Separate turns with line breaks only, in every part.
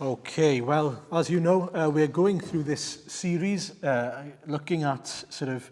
Okay, well, as you know, we're going through this series looking at sort of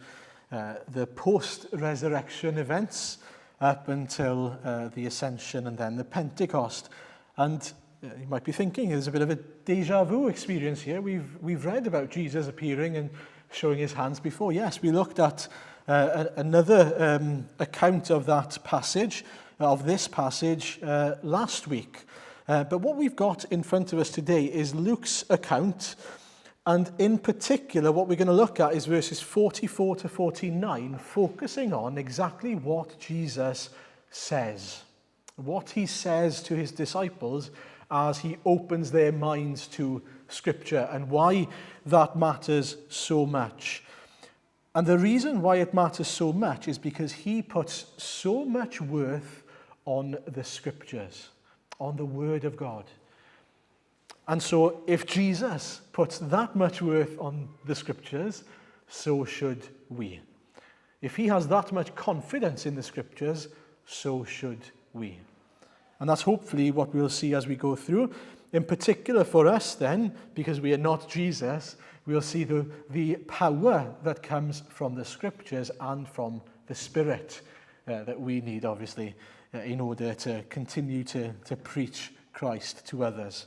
the post-resurrection events up until the Ascension and then the Pentecost. And you might be thinking there's a bit of a deja vu experience here. We've read about Jesus appearing and showing his hands before. Yes, we looked at another account of that passage, of this passage, last week. But what we've got in front of us today is Luke's account, and in particular what we're going to look at is verses 44 to 49, focusing on exactly what Jesus says, what he says to his disciples as he opens their minds to Scripture, and why that matters so much. And the reason why it matters so much is because he puts so much worth on the Scriptures, on the Word of God. And so if Jesus puts that much worth on the Scriptures, so should we. If he has that much confidence in the Scriptures, so should we. And that's hopefully what we'll see as we go through. In particular for us then, because we are not Jesus, we'll see the power that comes from the Scriptures and from the Spirit that we need, obviously, in order to continue to preach Christ to others.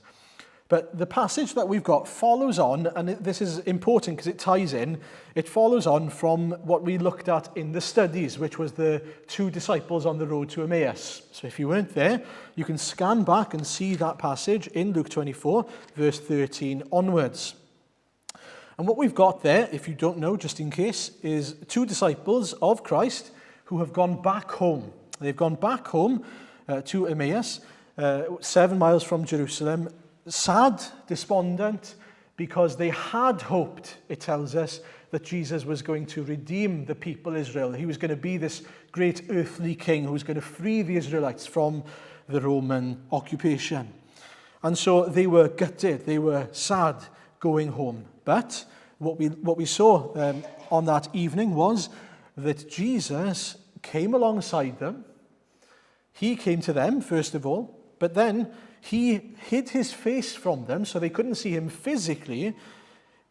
But the passage that we've got follows on, and this is important because it ties in, it follows on from what we looked at in the studies, which was the two disciples on the road to Emmaus. So if you weren't there, you can scan back and see that passage in Luke 24, verse 13 onwards. And what we've got there, if you don't know, just in case, is two disciples of Christ who have gone back home. They've gone back home to Emmaus, 7 miles from Jerusalem, sad, despondent, because they had hoped, it tells us, that Jesus was going to redeem the people Israel. He was going to be this great earthly king who was going to free the Israelites from the Roman occupation. And so they were gutted, they were sad going home. But what we saw on that evening was that Jesus came alongside them. He came to them, first of all, but then he hid his face from them so they couldn't see him physically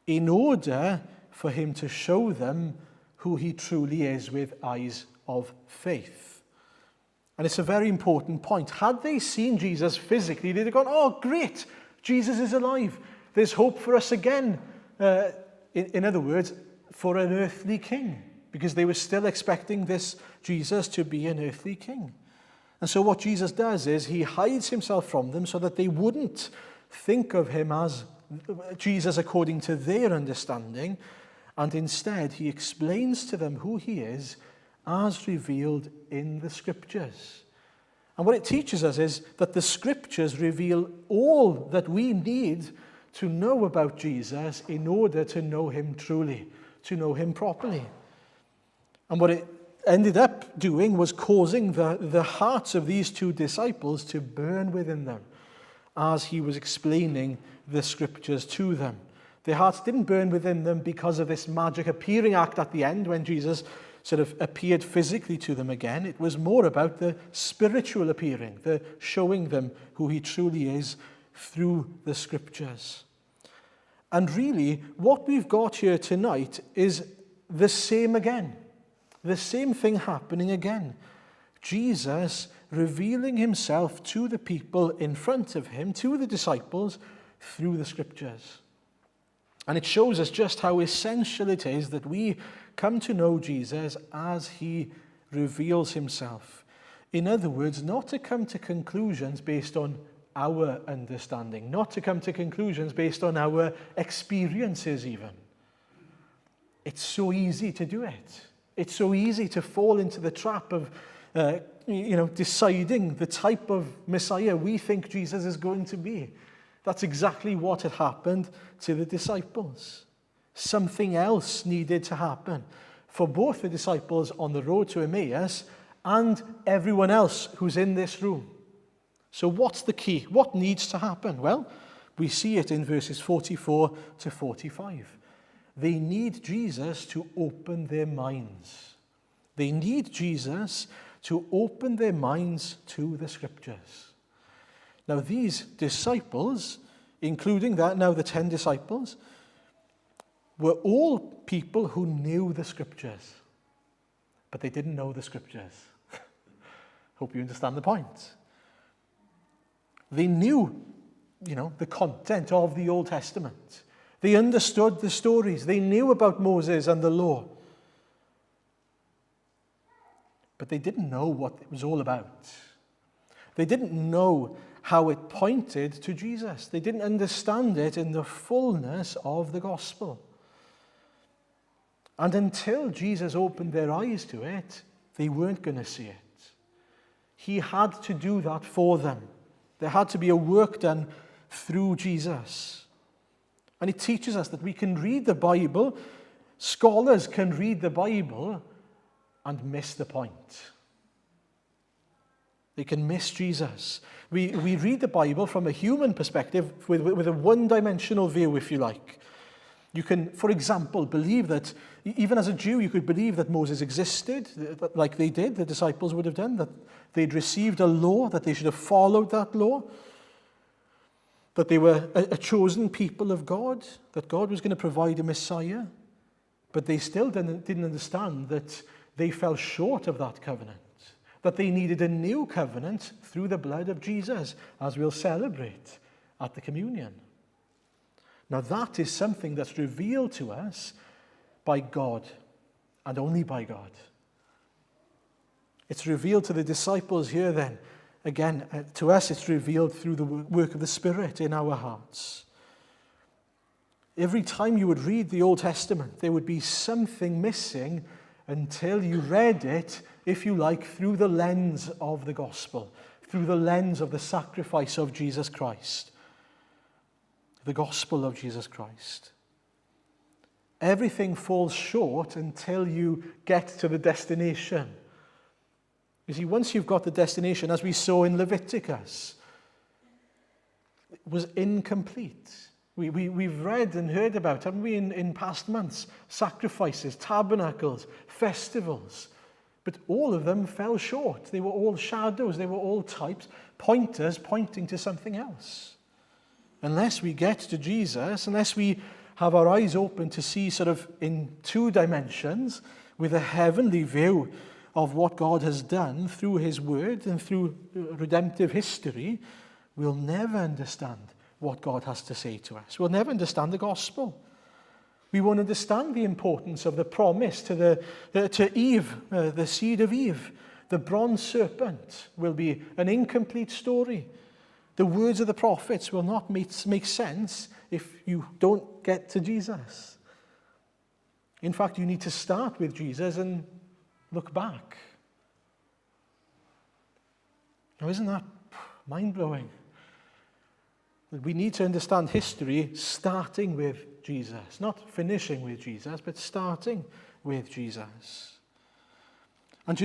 in order for him to show them who he truly is with eyes of faith. And it's a very important point. Had they seen Jesus physically, they'd have gone, oh, great, Jesus is alive. There's hope for us again. In other words, for an earthly king, because they were still expecting this Jesus to be an earthly king. And so what Jesus does is he hides himself from them so that they wouldn't think of him as Jesus according to their understanding, and instead he explains to them who he is as revealed in the Scriptures. And what it teaches us is that the Scriptures reveal all that we need to know about Jesus in order to know him truly, to know him properly. And what it ended up doing was causing the hearts of these two disciples to burn within them as he was explaining the Scriptures to them. Their hearts didn't burn within them because of this magic appearing act at the end when Jesus sort of appeared physically to them again. It was more about the spiritual appearing, the showing them who he truly is through the Scriptures. And really, what we've got here tonight is the same again. The same thing happening again. Jesus revealing himself to the people in front of him, to the disciples, through the Scriptures. And it shows us just how essential it is that we come to know Jesus as he reveals himself. In other words, not to come to conclusions based on our understanding, not to come to conclusions based on our experiences even. It's so easy to do it. It's so easy to fall into the trap of, deciding the type of Messiah we think Jesus is going to be. That's exactly what had happened to the disciples. Something else needed to happen for both the disciples on the road to Emmaus and everyone else who's in this room. So what's the key? What needs to happen? Well, we see it in verses 44 to 45. They need Jesus to open their minds. They need Jesus to open their minds to the Scriptures. Now, these disciples including that now the 10 disciples, were all people who knew the scriptures, but they didn't know the scriptures. Hope you understand the point. They knew, the content of the Old Testament. They understood the stories. They knew about Moses and the law. But they didn't know what it was all about. They didn't know how it pointed to Jesus. They didn't understand it in the fullness of the gospel. And until Jesus opened their eyes to it, they weren't going to see it. He had to do that for them. There had to be a work done through Jesus. And it teaches us that we can read the Bible, scholars can read the Bible and miss the point. They can miss Jesus. We read the Bible from a human perspective with a one-dimensional view, if you like. You can, for example, believe that, even as a Jew, you could believe that Moses existed, like they did, the disciples would have done, that they'd received a law, that they should have followed that law, that they were a chosen people of God, that God was going to provide a Messiah, but they still didn't understand that they fell short of that covenant, that they needed a new covenant through the blood of Jesus, as we'll celebrate at the communion. Now that is something that's revealed to us by God, and only by God. It's revealed to the disciples here then. Again, to us it's revealed through the work of the Spirit in our hearts. Every time you would read the Old Testament, there would be something missing until you read it, if you like, through the lens of the gospel, through the lens of the sacrifice of Jesus Christ. The gospel of Jesus Christ. Everything falls short until you get to the destination. You see, once you've got the destination, as we saw in Leviticus, it was incomplete. We've read and heard about, haven't we, in past months, sacrifices, tabernacles, festivals. But all of them fell short. They were all shadows. They were all types, pointers pointing to something else. Unless we get to Jesus, unless we have our eyes open to see sort of in two dimensions with a heavenly view of what God has done through his word and through redemptive history, we'll never understand what God has to say to us. We'll never understand the gospel. We won't understand the importance of the promise to Eve, the seed of Eve. The bronze serpent will be an incomplete story. The words of the prophets will not make sense if you don't get to Jesus. In fact, you need to start with Jesus and look back. Now, isn't that mind-blowing? We need to understand history starting with Jesus. Not finishing with Jesus, but starting with Jesus. And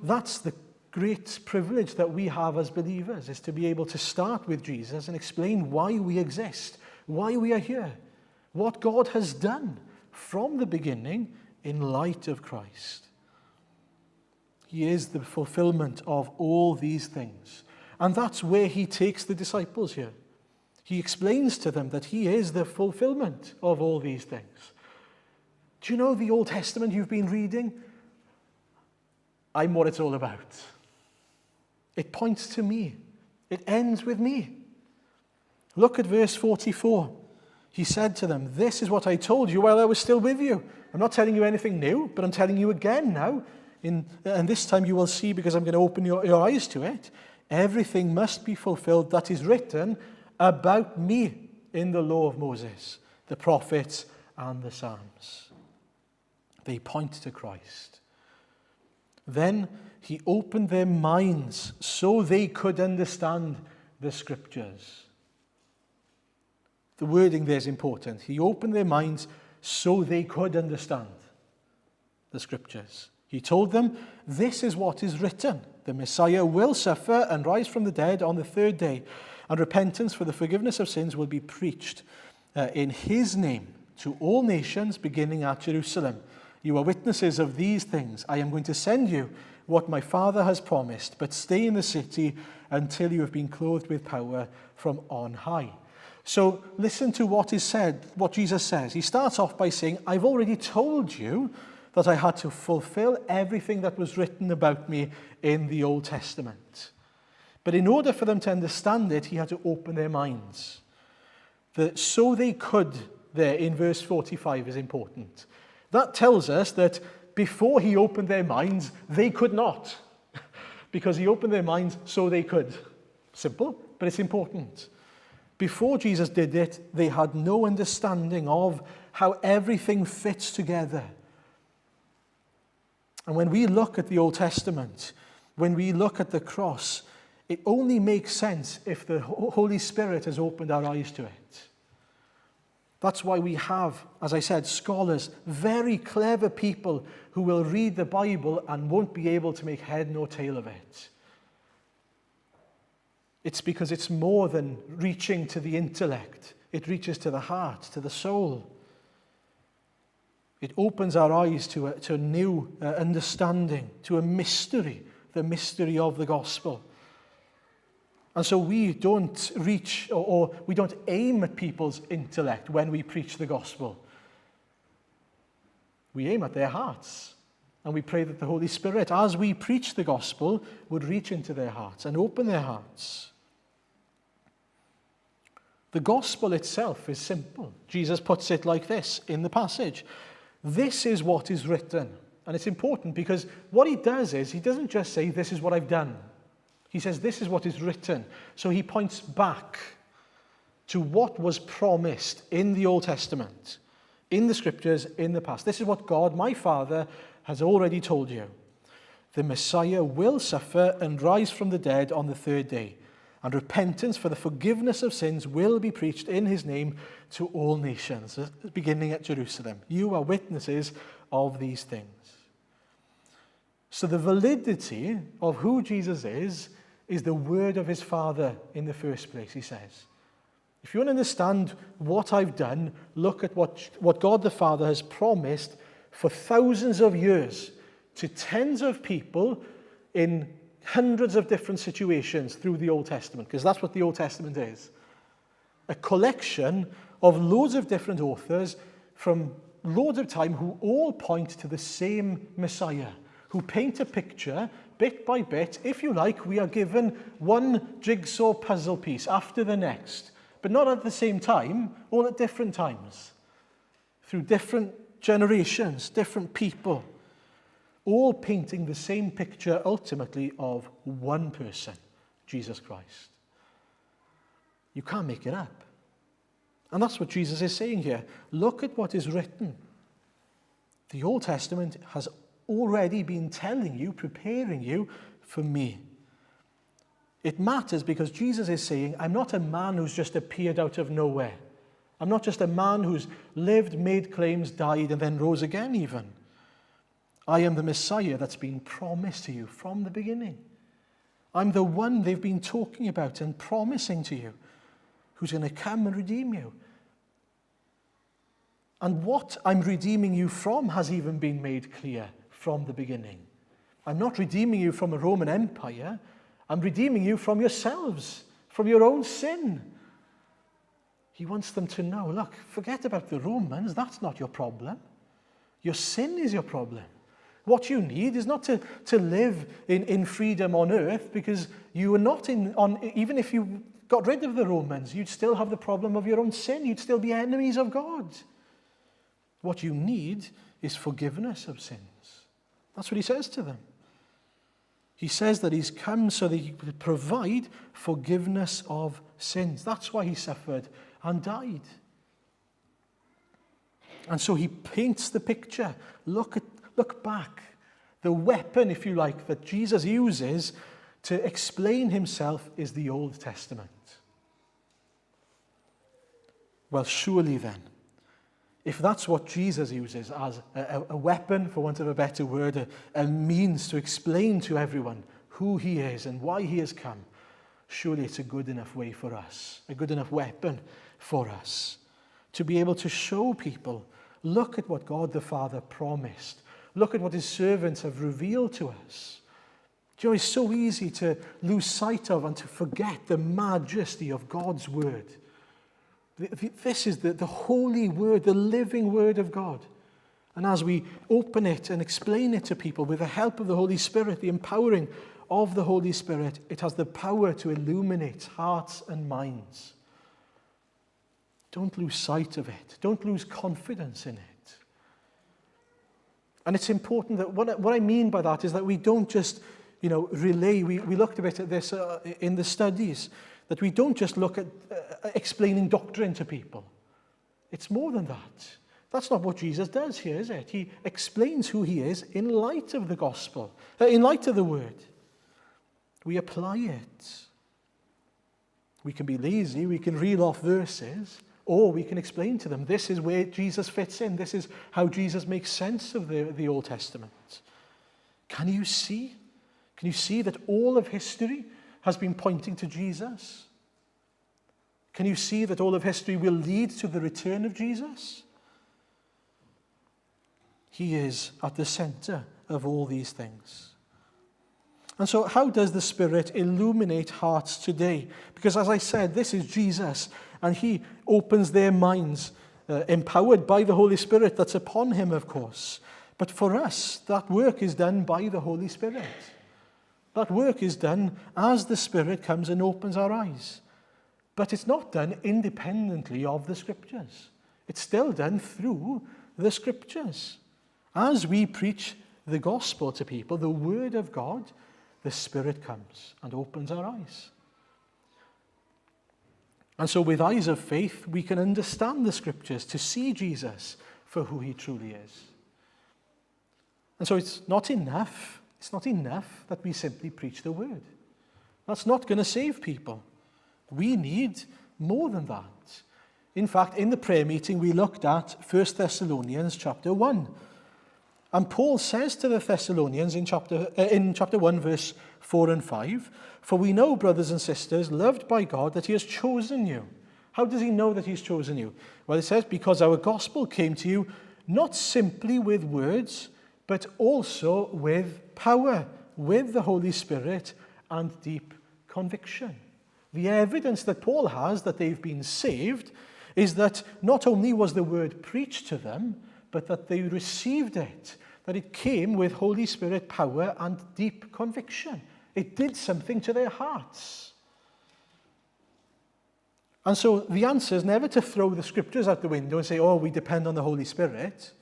that's the great privilege that we have as believers, is to be able to start with Jesus and explain why we exist, why we are here, what God has done from the beginning in light of Christ. He is the fulfillment of all these things. And that's where he takes the disciples here. He explains to them that he is the fulfillment of all these things. Do you know the Old Testament you've been reading? I'm what it's all about. It points to me. It ends with me. Look at verse 44. He said to them, "This is what I told you while I was still with you." I'm not telling you anything new, but I'm telling you again now. And this time you will see, because I'm going to open your eyes to it. Everything must be fulfilled that is written about me in the law of Moses, the prophets, and the Psalms. They point to Christ. Then he opened their minds so they could understand the scriptures. The wording there is important. He opened their minds so they could understand the scriptures. He told them, "This is what is written. The Messiah will suffer and rise from the dead on the third day, and repentance for the forgiveness of sins will be preached in his name to all nations, beginning at Jerusalem." You are witnesses of these things. I am going to send you what my Father has promised, but stay in the city until you have been clothed with power from on high." So listen to what is said, what Jesus says. He starts off by saying, I've already told you that I had to fulfill everything that was written about me in the Old Testament. But in order for them to understand it, he had to open their minds. So they could, there in verse 45 is important. That tells us that before he opened their minds, they could not. Because he opened their minds so they could. Simple, but it's important. Before Jesus did it, they had no understanding of how everything fits together. And when we look at the Old Testament, when we look at the cross, it only makes sense if the Holy Spirit has opened our eyes to it. That's why we have, as I said, scholars, very clever people who will read the Bible and won't be able to make head nor tail of it. It's because it's more than reaching to the intellect. It reaches to the heart, to the soul. It opens our eyes to a new understanding, to a mystery, the mystery of the gospel. And so we don't reach or we don't aim at people's intellect when we preach the gospel. We aim at their hearts. And we pray that the Holy Spirit, as we preach the gospel, would reach into their hearts and open their hearts. The gospel itself is simple. Jesus puts it like this in the passage. This is what is written. And it's important because what he does is he doesn't just say, this is what I've done. He says, this is what is written. So he points back to what was promised in the Old Testament, in the scriptures, in the past. This is what God, my Father, has already told you. The Messiah will suffer and rise from the dead on the third day, and repentance for the forgiveness of sins will be preached in his name to all nations, beginning at Jerusalem. You are witnesses of these things. So the validity of who Jesus is the word of his Father in the first place, he says. If you want to understand what I've done, look at what God the Father has promised for thousands of years to tens of people in hundreds of different situations through the Old Testament, because that's what the Old Testament is. A collection of loads of different authors from loads of time who all point to the same Messiah, who paint a picture bit by bit. If you like, we are given one jigsaw puzzle piece after the next, but not at the same time, all at different times, through different generations, different people, all painting the same picture ultimately of one person, Jesus Christ. You can't make it up. And that's what Jesus is saying here. Look at what is written. The Old Testament has already been telling you, preparing you for me. It matters because Jesus is saying, I'm not a man who's just appeared out of nowhere. I'm not just a man who's lived, made claims, died, and then rose again even. I am the Messiah that's been promised to you from the beginning. I'm the one they've been talking about and promising to you, who's going to come and redeem you. And what I'm redeeming you from has even been made clear from the beginning. I'm not redeeming you from a Roman Empire. I'm redeeming you from yourselves, from your own sin. He wants them to know, look, forget about the Romans. That's not your problem. Your sin is your problem. What you need is not to live in freedom on earth, because you are not even if you got rid of the Romans, you'd still have the problem of your own sin. You'd still be enemies of God. What you need is forgiveness of sins. That's what he says to them. He says that he's come so that he could provide forgiveness of sins. That's why he suffered and died. And so he paints the picture. Look back. The weapon, if you like, that Jesus uses to explain himself is the Old Testament. Well, surely then, if that's what Jesus uses as a weapon, for want of a better word, a means to explain to everyone who he is and why he has come, surely it's a good enough way for us, a good enough weapon for us to be able to show people Look at what God the Father promised. Look at what his servants have revealed to us. Do you know, it's so easy to lose sight of and to forget the majesty of God's word. This is the holy word, the living word of God. And as we open it and explain it to people with the help of the Holy Spirit, the empowering of the Holy Spirit, it has the power to illuminate hearts and minds. Don't lose sight of it. Don't lose confidence in it. And it's important that what I mean by that is that we don't just, relay. We looked a bit at this in the studies, that we don't just look at explaining doctrine to people. It's more than that. That's not what Jesus does here, is it? He explains who he is in light of the gospel, in light of the word. We apply it. We can be lazy, we can reel off verses, or we can explain to them, this is where Jesus fits in. This is how Jesus makes sense of the Old Testament. Can you see? Can you see that all of history has been pointing to Jesus? Can you see that all of history will lead to the return of Jesus? He is at the center of all these things. And so how does the Spirit illuminate hearts today? Because as I said, this is Jesus, and he opens their minds, empowered by the Holy Spirit that's upon him, of course. But for us, that work is done by the Holy Spirit. That work is done as the Spirit comes and opens our eyes. But it's not done independently of the Scriptures. It's still done through the Scriptures. As we preach the gospel to people, the Word of God, the Spirit comes and opens our eyes. And so with eyes of faith, we can understand the Scriptures to see Jesus for who he truly is. And so it's not enough that we simply preach the word. That's not going to save people. We need more than that. In fact, in the prayer meeting, we looked at 1 Thessalonians chapter 1. And Paul says to the Thessalonians in chapter 1, verse 4 and 5, "For we know, brothers and sisters, loved by God, that he has chosen you." How does he know that he's chosen you? Well, it says, "Because our gospel came to you not simply with words, but also with power, with the Holy Spirit and deep conviction." The evidence that Paul has that they've been saved is that not only was the word preached to them, but that they received it, that it came with Holy Spirit power and deep conviction. It did something to their hearts. And so the answer is never to throw the Scriptures out the window and say, oh, we depend on the Holy Spirit.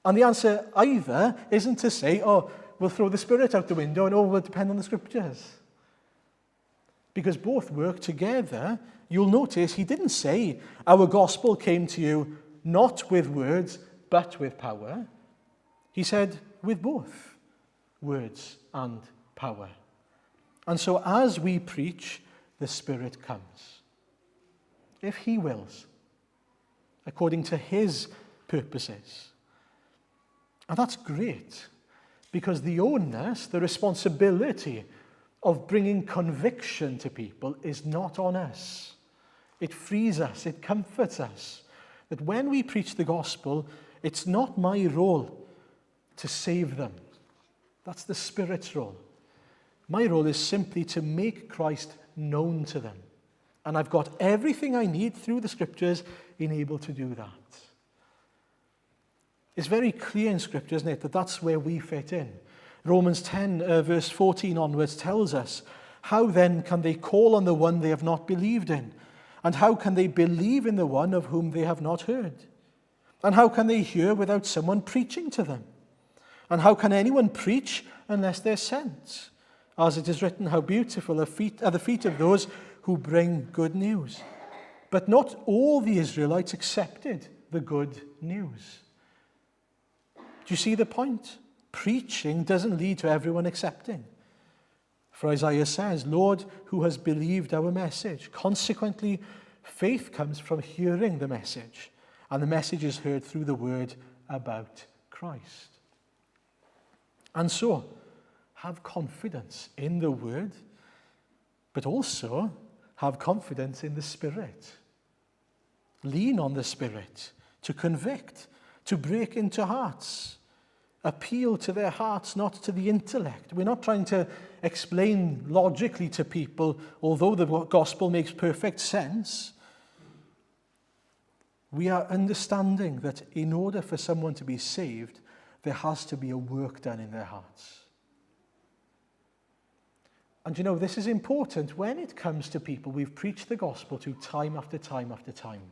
And the answer either isn't to say, oh, we'll throw the Spirit out the window and, oh, we'll depend on the Scriptures. Because both work together. You'll notice he didn't say, our gospel came to you not with words, but with power. He said, with both words and power. And so as we preach, the Spirit comes. If he wills, according to his purposes. And that's great, because the onus, the responsibility of bringing conviction to people is not on us. It frees us, it comforts us. That when we preach the gospel, it's not my role to save them. That's the Spirit's role. My role is simply to make Christ known to them. And I've got everything I need through the Scriptures in able to do that. It's very clear in Scripture, isn't it, that that's where we fit in. Romans 10, verse 14 onwards tells us, how then can they call on the one they have not believed in? And how can they believe in the one of whom they have not heard? And how can they hear without someone preaching to them? And how can anyone preach unless they're sent? As it is written, how beautiful are the feet of those who bring good news. But not all the Israelites accepted the good news. Do you see the point? Preaching doesn't lead to everyone accepting. For Isaiah says, Lord, who has believed our message? Consequently, faith comes from hearing the message, and the message is heard through the word about Christ. And so, have confidence in the word, but also have confidence in the Spirit. Lean on the Spirit to convict, to break into hearts, appeal to their hearts, not to the intellect. We're not trying to explain logically to people, although the gospel makes perfect sense. We are understanding that in order for someone to be saved, there has to be a work done in their hearts. And this is important when it comes to people we've preached the gospel to time after time after time.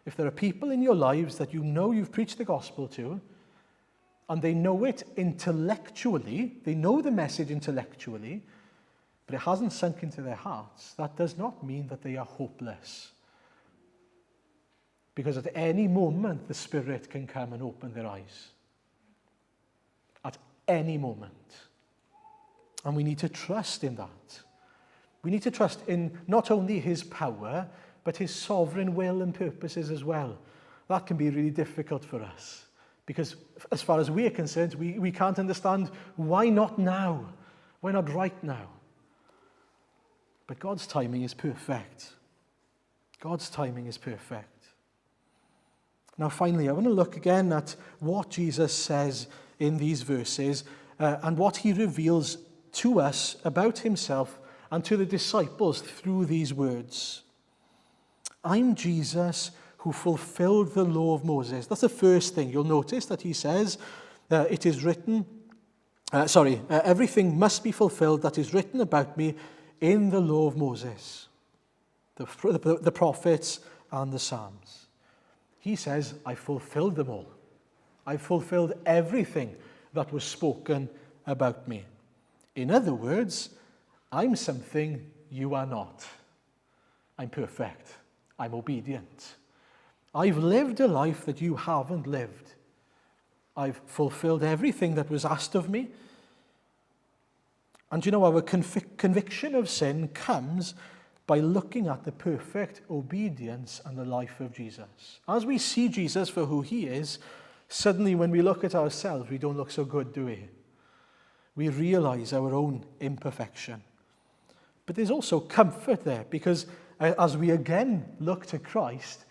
If there are people in your lives that you've preached the gospel to, and they know it intellectually, they know the message intellectually, but it hasn't sunk into their hearts, that does not mean that they are hopeless. Because at any moment, the Spirit can come and open their eyes. At any moment. And we need to trust in that. We need to trust in not only his power, but his sovereign will and purposes as well. That can be really difficult for us. Because as far as we are concerned, we can't understand why not now? Why not right now? But God's timing is perfect. God's timing is perfect. Now finally, I want to look again at what Jesus says in these verses and what he reveals to us about himself and to the disciples through these words. I'm Jesus who fulfilled the law of Moses. That's the first thing. You'll notice that he says, it is written, everything must be fulfilled that is written about me in the law of Moses, the prophets and the Psalms. He says, I fulfilled them all. I fulfilled everything that was spoken about me. In other words, I'm something you are not. I'm perfect. I'm obedient. I've lived a life that you haven't lived. I've fulfilled everything that was asked of me. And our conviction of sin comes by looking at the perfect obedience and the life of Jesus. As we see Jesus for who he is, suddenly when we look at ourselves, we don't look so good, do we? We realize our own imperfection. But there's also comfort there, because as we again look to Christ,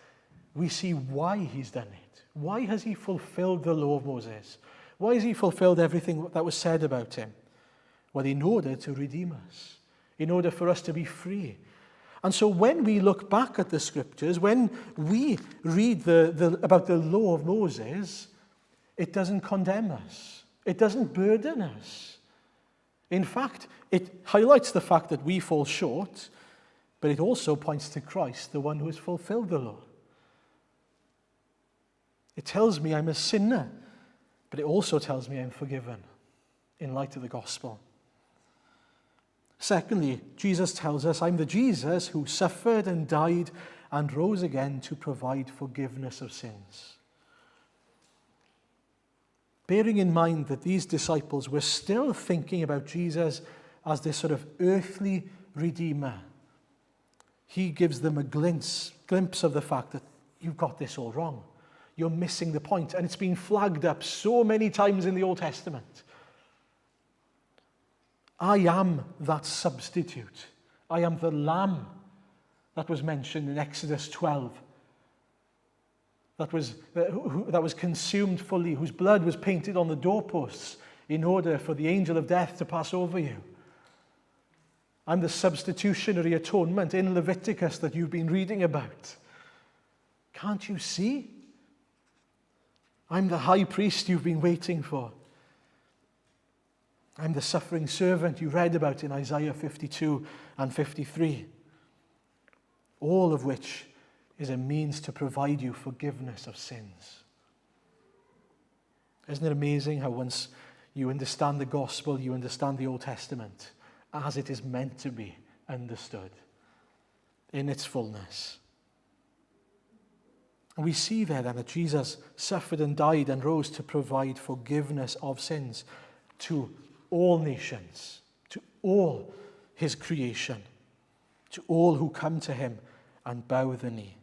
we see why he's done it. Why has he fulfilled the law of Moses? Why has he fulfilled everything that was said about him? Well, in order to redeem us, in order for us to be free. And so when we look back at the scriptures, when we read about the law of Moses, it doesn't condemn us. It doesn't burden us. In fact, it highlights the fact that we fall short, but it also points to Christ, the one who has fulfilled the law. It tells me I'm a sinner, but it also tells me I'm forgiven in light of the gospel. Secondly, Jesus tells us, I'm the Jesus who suffered and died and rose again to provide forgiveness of sins. Bearing in mind that these disciples were still thinking about Jesus as this sort of earthly redeemer, he gives them a glimpse of the fact that you've got this all wrong. You're missing the point. And it's been flagged up so many times in the Old Testament. I am that substitute. I am the lamb that was mentioned in Exodus 12. That was consumed fully, whose blood was painted on the doorposts in order for the angel of death to pass over you. I'm the substitutionary atonement in Leviticus that you've been reading about. Can't you see? I'm the high priest you've been waiting for. I'm the suffering servant you read about in Isaiah 52 and 53. All of which is a means to provide you forgiveness of sins. Isn't it amazing how once you understand the gospel, you understand the Old Testament as it is meant to be understood in its fullness? And we see there then that Jesus suffered and died and rose to provide forgiveness of sins to all nations, to all his creation, to all who come to him and bow the knee.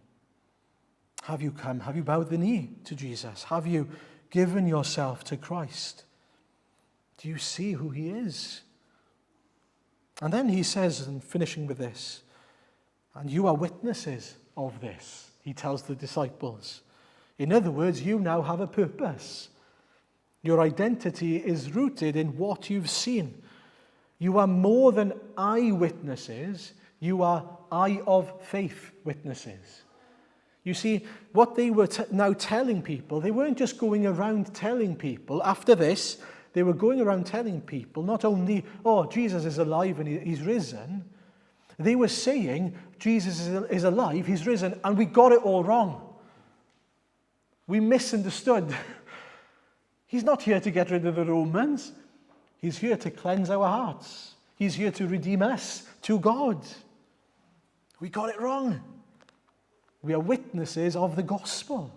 Have you come? Have you bowed the knee to Jesus? Have you given yourself to Christ? Do you see who he is? And then he says, and finishing with this, and you are witnesses of this, he tells the disciples. In other words, you now have a purpose. Your identity is rooted in what you've seen. You are more than eyewitnesses. You are eye of faith witnesses. You see, what they were now telling people, they weren't just going around telling people. After this, they were going around telling people not only, oh, Jesus is alive and he's risen. They were saying, Jesus is alive, he's risen, and we got it all wrong. We misunderstood. He's not here to get rid of the Romans. He's here to cleanse our hearts. He's here to redeem us to God. We got it wrong. We are witnesses of the gospel.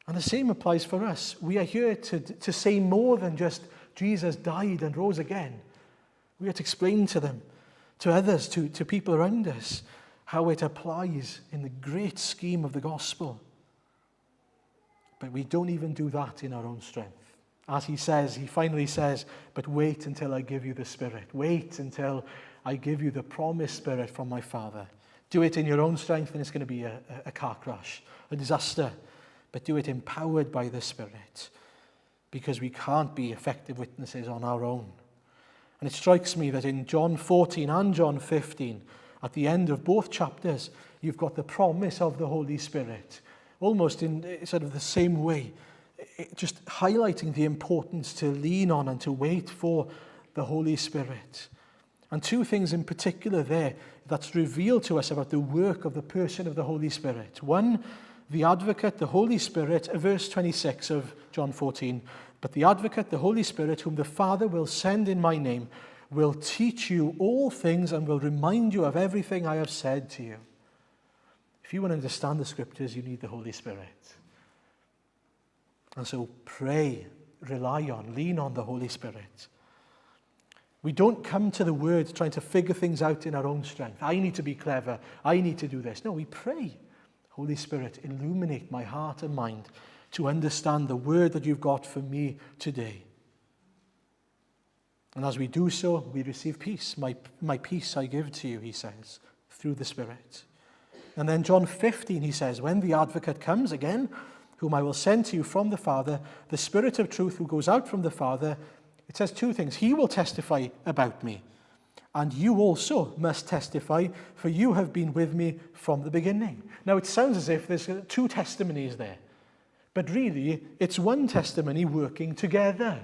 And the same applies for us. We are here to say more than just Jesus died and rose again. We are to explain to them, to others, to people around us, how it applies in the great scheme of the gospel. But we don't even do that in our own strength. As he finally says, but wait until I give you the Spirit. Wait until I give you the promised Spirit from my Father. Do it in your own strength and it's going to be a car crash, a disaster. But do it empowered by the Spirit, because we can't be effective witnesses on our own. And it strikes me that in John 14 and John 15, at the end of both chapters, you've got the promise of the Holy Spirit, almost in sort of the same way, just highlighting the importance to lean on and to wait for the Holy Spirit. And two things in particular there that's revealed to us about the work of the person of the Holy Spirit. One, the advocate, the Holy Spirit, verse 26 of John 14. But the advocate, the Holy Spirit, whom the Father will send in my name, will teach you all things and will remind you of everything I have said to you. If you want to understand the scriptures, you need the Holy Spirit. And so pray, rely on, lean on the Holy Spirit. We don't come to the word trying to figure things out in our own strength. I need to be clever. I need to do this. No, we pray. Holy Spirit, illuminate my heart and mind to understand the word that you've got for me today. And as we do so, we receive peace. My peace I give to you, he says, through the Spirit. And then John 15, he says, when the advocate comes again, whom I will send to you from the Father, the Spirit of truth who goes out from the Father, it says two things. He will testify about me, and you also must testify, for you have been with me from the beginning. Now, it sounds as if there's two testimonies there, but really, it's one testimony working together.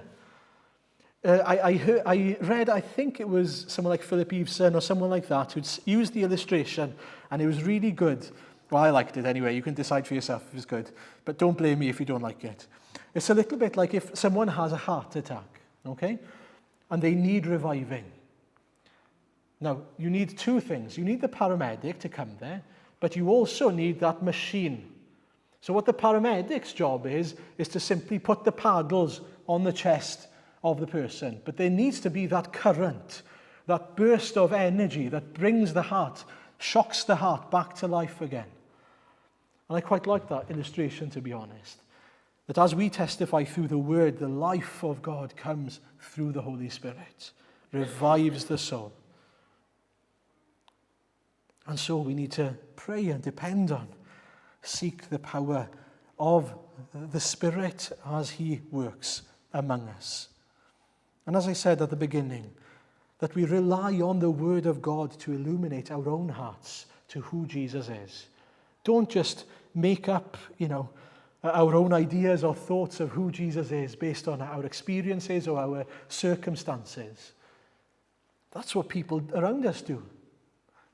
I read, I think it was someone like Philip Eveson or someone like that who'd used the illustration, and it was really good. Well, I liked it anyway. You can decide for yourself if it's good, but don't blame me if you don't like it. It's a little bit like if someone has a heart attack, okay, and they need reviving. Now, you need two things. You need the paramedic to come there, but you also need that machine. So what the paramedic's job is to simply put the paddles on the chest of the person. But there needs to be that current, that burst of energy that brings the heart, shocks the heart back to life again. And I quite like that illustration, to be honest. That as we testify through the word, the life of God comes through the Holy Spirit, revives the soul. And so we need to pray and depend on, seek the power of the Spirit as he works among us. And as I said at the beginning, that we rely on the Word of God to illuminate our own hearts to who Jesus is. Don't just make up, our own ideas or thoughts of who Jesus is based on our experiences or our circumstances. That's what people around us do.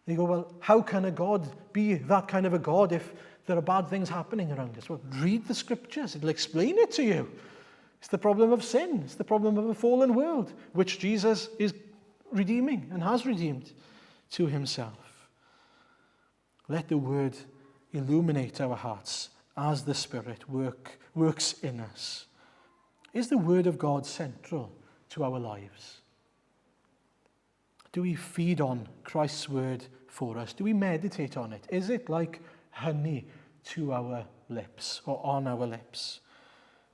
They go, well, how can a God be that kind of a God if there are bad things happening around us? Well, read the scriptures. It'll explain it to you. It's the problem of sin. It's the problem of a fallen world, which Jesus is redeeming and has redeemed to himself. Let the word illuminate our hearts as the Spirit works in us. Is the word of God central to our lives? Do we feed on Christ's word for us? Do we meditate on it? Is it like honey to our lips or on our lips?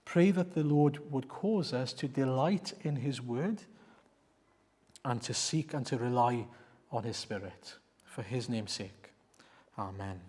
Pray that the Lord would cause us to delight in his word and to seek and to rely on his Spirit for his name's sake. Amen.